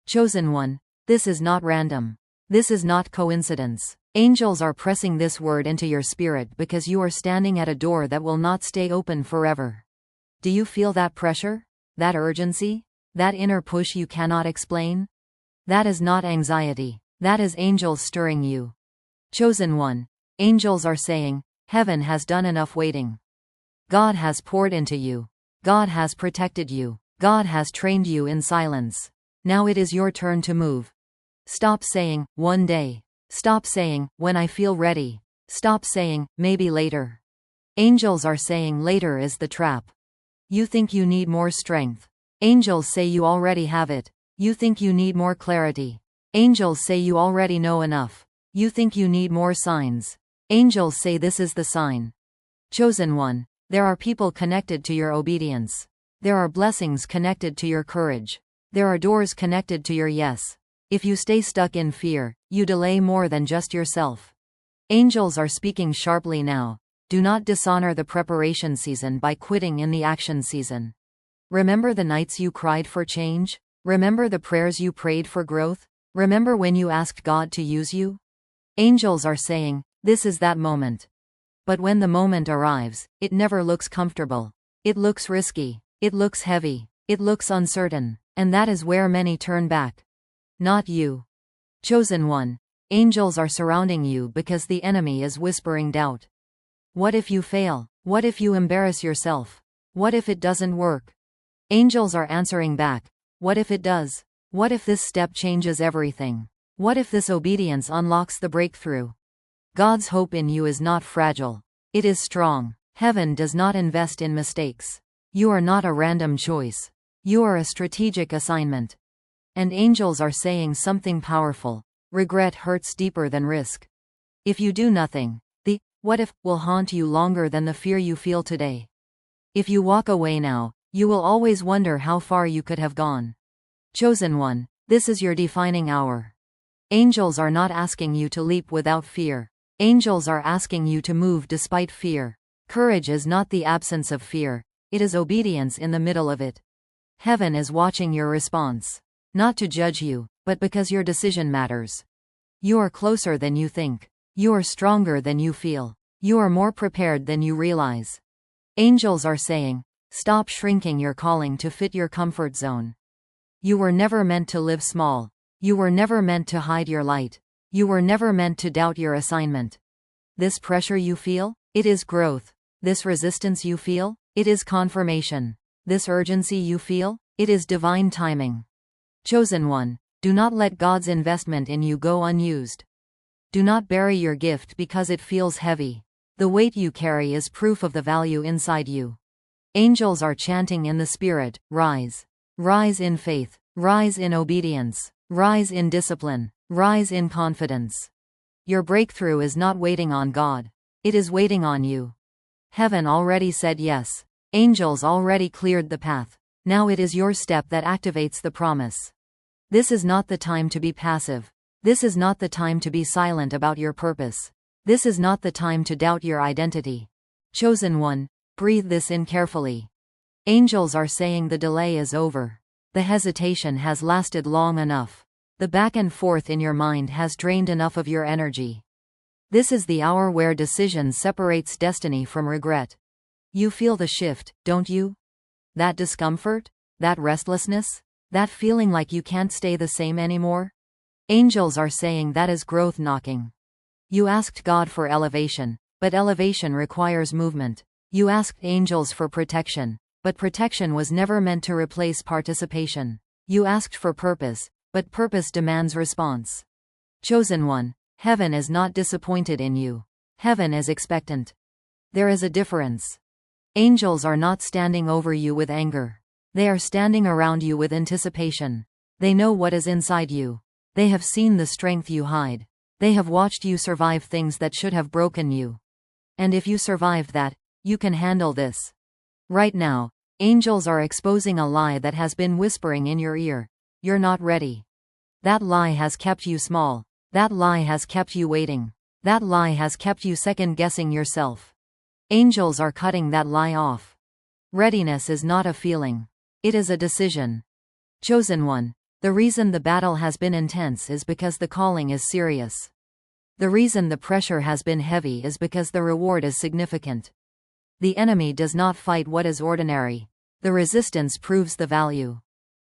Chosen one, this is not random. This is not coincidence. Angels are pressing this word into your spirit because you are standing at a door that will not stay open forever. Do you feel that pressure? That urgency? That inner push you cannot explain? That is not anxiety. That is angels stirring you. Chosen one, angels are saying, heaven has done enough waiting. God has poured into you. God has protected you. God has trained you in silence. Now it is your turn to move. Stop saying, one day. Stop saying, when I feel ready. Stop saying, maybe later. Angels are saying later is the trap. You think you need more strength. Angels say you already have it. You think you need more clarity. Angels say you already know enough. You think you need more signs. Angels say this is the sign. Chosen one, there are people connected to your obedience. There are blessings connected to your courage. There are doors connected to your yes. If you stay stuck in fear, you delay more than just yourself. Angels are speaking sharply now. Do not dishonor the preparation season by quitting in the action season. Remember the nights you cried for change? Remember the prayers you prayed for growth? Remember when you asked God to use you? Angels are saying, this is that moment. But when the moment arrives, it never looks comfortable. It looks risky. It looks heavy. It looks uncertain. And that is where many turn back. Not you. Chosen one, angels are surrounding you because the enemy is whispering doubt. What if you fail? What if you embarrass yourself? What if it doesn't work? Angels are answering back. What if it does? What if this step changes everything? What if this obedience unlocks the breakthrough? God's hope in you is not fragile. It is strong. Heaven does not invest in mistakes. You are not a random choice. You are a strategic assignment. And angels are saying something powerful. Regret hurts deeper than risk. If you do nothing, the what if will haunt you longer than the fear you feel today. If you walk away now, you will always wonder how far you could have gone. Chosen one, this is your defining hour. Angels are not asking you to leap without fear. Angels are asking you to move despite fear. Courage is not the absence of fear, it is obedience in the middle of it. Heaven is watching your response. Not to judge you, but because your decision matters. You are closer than you think. You are stronger than you feel. You are more prepared than you realize. Angels are saying, stop shrinking your calling to fit your comfort zone. You were never meant to live small. You were never meant to hide your light. You were never meant to doubt your assignment. This pressure you feel, it is growth. This resistance you feel, it is confirmation. This urgency you feel, it is divine timing. Chosen one, do not let God's investment in you go unused. Do not bury your gift because it feels heavy. The weight you carry is proof of the value inside you. Angels are chanting in the spirit, rise. Rise in faith. Rise in obedience. Rise in discipline. Rise in confidence. Your breakthrough is not waiting on God. It is waiting on you. Heaven already said yes. Angels already cleared the path. Now it is your step that activates the promise. This is not the time to be passive. This is not the time to be silent about your purpose. This is not the time to doubt your identity. Chosen one, breathe this in carefully. Angels are saying the delay is over. The hesitation has lasted long enough. The back and forth in your mind has drained enough of your energy. This is the hour where decision separates destiny from regret. You feel the shift, don't you? That discomfort? That restlessness? That feeling like you can't stay the same anymore? Angels are saying that is growth knocking. You asked God for elevation, but elevation requires movement. You asked angels for protection, but protection was never meant to replace participation. You asked for purpose, but purpose demands response. Chosen one, heaven is not disappointed in you. Heaven is expectant. There is a difference. Angels are not standing over you with anger. They are standing around you with anticipation. They know what is inside you. They have seen the strength you hide. They have watched you survive things that should have broken you. And if you survived that, you can handle this. Right now, angels are exposing a lie that has been whispering in your ear. You're not ready. That lie has kept you small. That lie has kept you waiting. That lie has kept you second-guessing yourself. Angels are cutting that lie off. Readiness is not a feeling. It is a decision. Chosen one, The reason the battle has been intense is because the calling is serious. The reason the pressure has been heavy is because the reward is significant. The enemy does not fight what is ordinary. The resistance proves the value.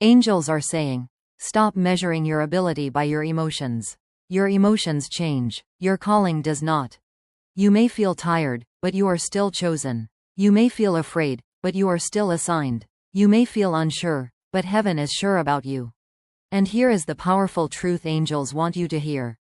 Angels are saying, stop measuring your ability by your emotions. Your emotions change, your calling does not. You may feel tired, but you are still chosen. You may feel afraid, but you are still assigned. You may feel unsure, but heaven is sure about you. And here is the powerful truth angels want you to hear.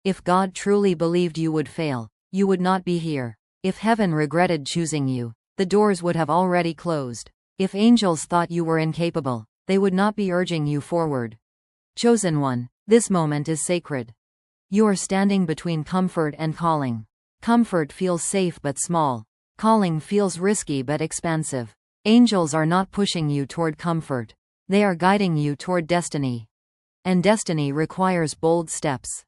If God truly believed you would fail, you would not be here. If heaven regretted choosing you, the doors would have already closed. If angels thought you were incapable, they would not be urging you forward. Chosen one, this moment is sacred. You are standing between comfort and calling. Comfort feels safe but small. Calling feels risky but expansive. Angels are not pushing you toward comfort. They are guiding you toward destiny. And destiny requires bold steps.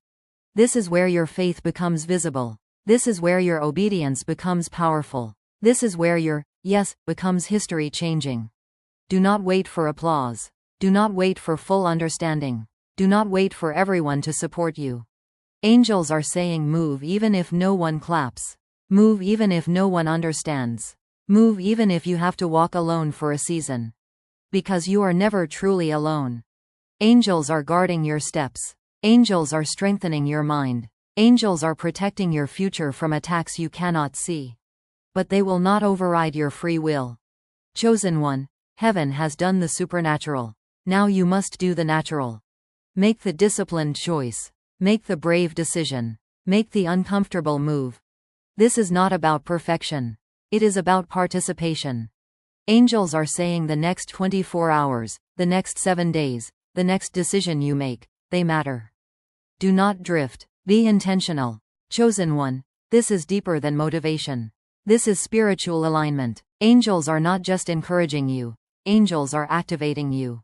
This is where your faith becomes visible. This is where your obedience becomes powerful. This is where your yes becomes history changing. Do not wait for applause. Do not wait for full understanding. Do not wait for everyone to support you. Angels are saying move even if no one claps. Move even if no one understands. Move even if you have to walk alone for a season. Because you are never truly alone. Angels are guarding your steps. Angels are strengthening your mind. Angels are protecting your future from attacks you cannot see. But they will not override your free will. Chosen one, heaven has done the supernatural. Now you must do the natural. Make the disciplined choice. Make the brave decision. Make the uncomfortable move. This is not about perfection. It is about participation. Angels are saying the next 24 hours, the next 7 days, the next decision you make, they matter. Do not drift. Be intentional. Chosen one, this is deeper than motivation. This is spiritual alignment. Angels are not just encouraging you. Angels are activating you.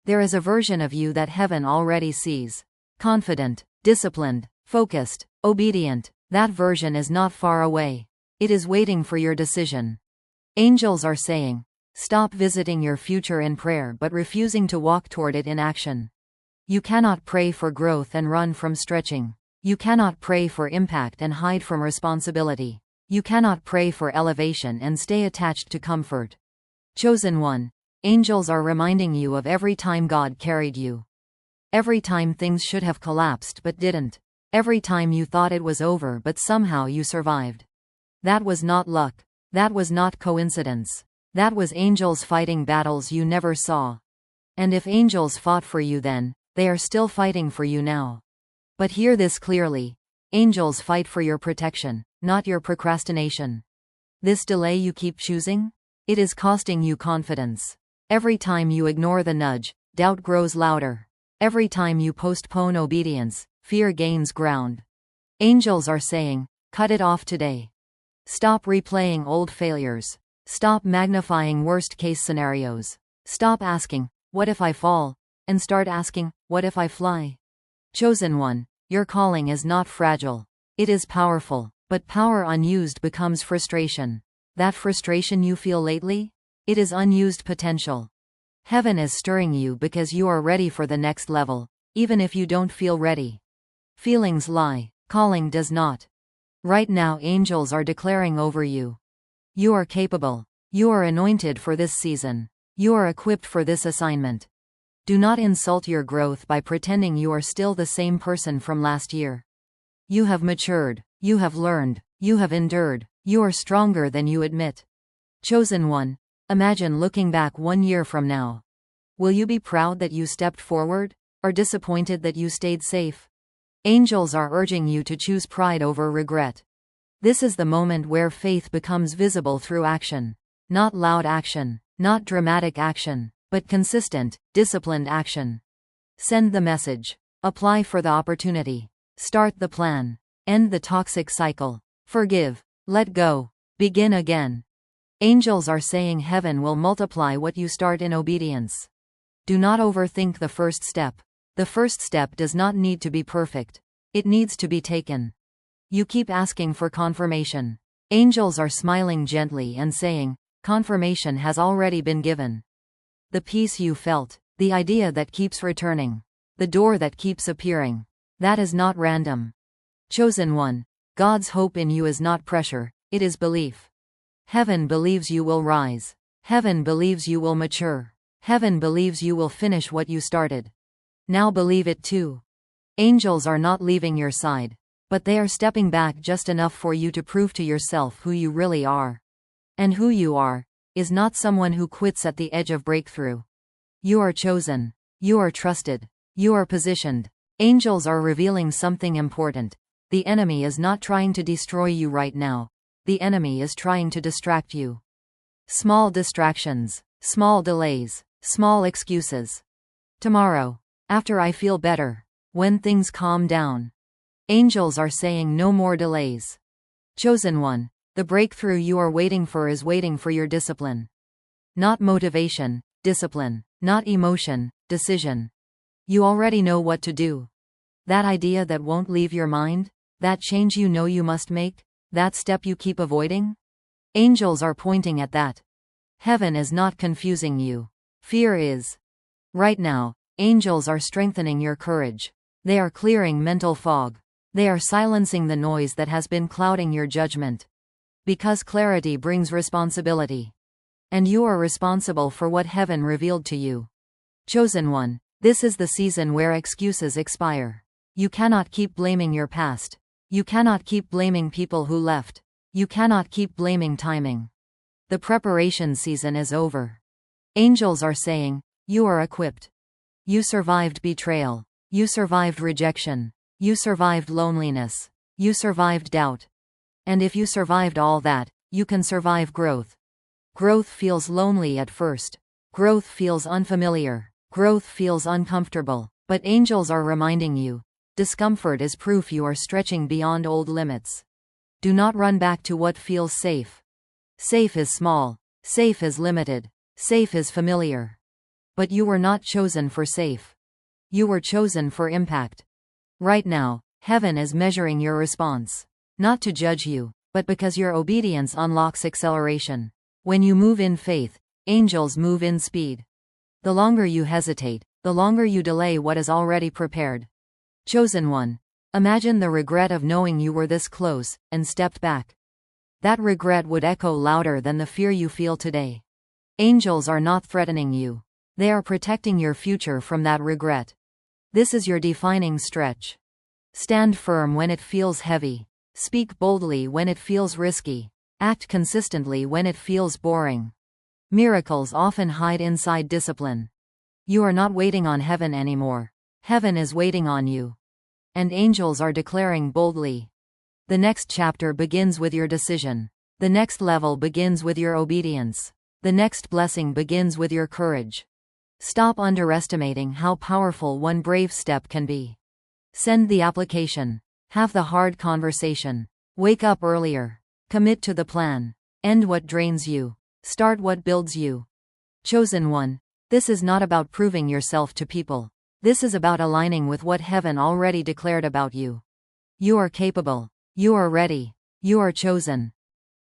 There is a version of you that heaven already sees. Confident, disciplined, focused, obedient. That version is not far away. It is waiting for your decision. Angels are saying, stop visiting your future in prayer but refusing to walk toward it in action. You cannot pray for growth and run from stretching. You cannot pray for impact and hide from responsibility. You cannot pray for elevation and stay attached to comfort. Chosen one, angels are reminding you of every time God carried you. Every time things should have collapsed but didn't. Every time you thought it was over but somehow you survived. That was not luck. That was not coincidence. That was angels fighting battles you never saw. And if angels fought for you then, they are still fighting for you now. But hear this clearly. Angels fight for your protection, not your procrastination. This delay you keep choosing? It is costing you confidence. Every time you ignore the nudge, doubt grows louder. Every time you postpone obedience, fear gains ground. Angels are saying, cut it off today. Stop replaying old failures. Stop magnifying worst-case scenarios. Stop asking, what if I fall? And start asking, what if I fly? Chosen one, your calling is not fragile. It is powerful, but power unused becomes frustration. That frustration you feel lately? It is unused potential. Heaven is stirring you because you are ready for the next level, even if you don't feel ready. Feelings lie, calling does not. Right now angels are declaring over you. You are capable. You are anointed for this season. You are equipped for this assignment. Do not insult your growth by pretending you are still the same person from last year. You have matured. You have learned. You have endured. You are stronger than you admit. Chosen one, imagine looking back 1 year from now. Will you be proud that you stepped forward, or disappointed that you stayed safe? Angels are urging you to choose pride over regret. This is the moment where faith becomes visible through action. Not loud action, not dramatic action, but consistent, disciplined action. Send the message. Apply for the opportunity. Start the plan. End the toxic cycle. Forgive. Let go. Begin again. Angels are saying heaven will multiply what you start in obedience. Do not overthink the first step. The first step does not need to be perfect. It needs to be taken. You keep asking for confirmation. Angels are smiling gently and saying, confirmation has already been given. The peace you felt, The idea that keeps returning. The door that keeps appearing. That is not random. Chosen one. God's hope in you is not pressure, it is belief. Heaven believes you will rise. Heaven believes you will mature. Heaven believes you will finish what you started. Now believe it too. Angels are not leaving your side, but they are stepping back just enough for you to prove to yourself who you really are. And who you are is not someone who quits at the edge of breakthrough. You are chosen. You are trusted. You are positioned. Angels are revealing something important. The enemy is not trying to destroy you right now. The enemy is trying to distract you. Small distractions, small delays, small excuses. Tomorrow, after I feel better, when things calm down. Angels are saying no more delays. Chosen one, the breakthrough you are waiting for is waiting for your discipline. Not motivation, discipline. Not emotion, decision. You already know what to do. That idea that won't leave your mind? That change you know you must make? That step you keep avoiding? Angels are pointing at that. Heaven is not confusing you. Fear is. Right now, angels are strengthening your courage. They are clearing mental fog. They are silencing the noise that has been clouding your judgment. Because clarity brings responsibility. And you are responsible for what heaven revealed to you. Chosen one, this is the season where excuses expire. You cannot keep blaming your past. You cannot keep blaming people who left. You cannot keep blaming timing. The preparation season is over. Angels are saying, you are equipped. You survived betrayal. You survived rejection. You survived loneliness. You survived doubt. And if you survived all that, you can survive growth. Growth feels lonely at first. Growth feels unfamiliar. Growth feels uncomfortable. But angels are reminding you, discomfort is proof you are stretching beyond old limits. Do not run back to what feels safe. Safe is small. Safe is limited. Safe is familiar. But you were not chosen for safe. You were chosen for impact. Right now, heaven is measuring your response. Not to judge you, but because your obedience unlocks acceleration. When you move in faith, angels move in speed. The longer you hesitate, the longer you delay what is already prepared. Chosen one, imagine the regret of knowing you were this close, and stepped back. That regret would echo louder than the fear you feel today. Angels are not threatening you. They are protecting your future from that regret. This is your defining stretch. Stand firm when it feels heavy. Speak boldly when it feels risky. Act consistently when it feels boring. Miracles often hide inside discipline. You are not waiting on heaven anymore. Heaven is waiting on you. And angels are declaring boldly. The next chapter begins with your decision. The next level begins with your obedience. The next blessing begins with your courage. Stop underestimating how powerful one brave step can be. Send the application. Have the hard conversation. Wake up earlier. Commit to the plan. End what drains you. Start what builds you. Chosen one, this is not about proving yourself to people. This is about aligning with what heaven already declared about you. You are capable. You are ready. You are chosen.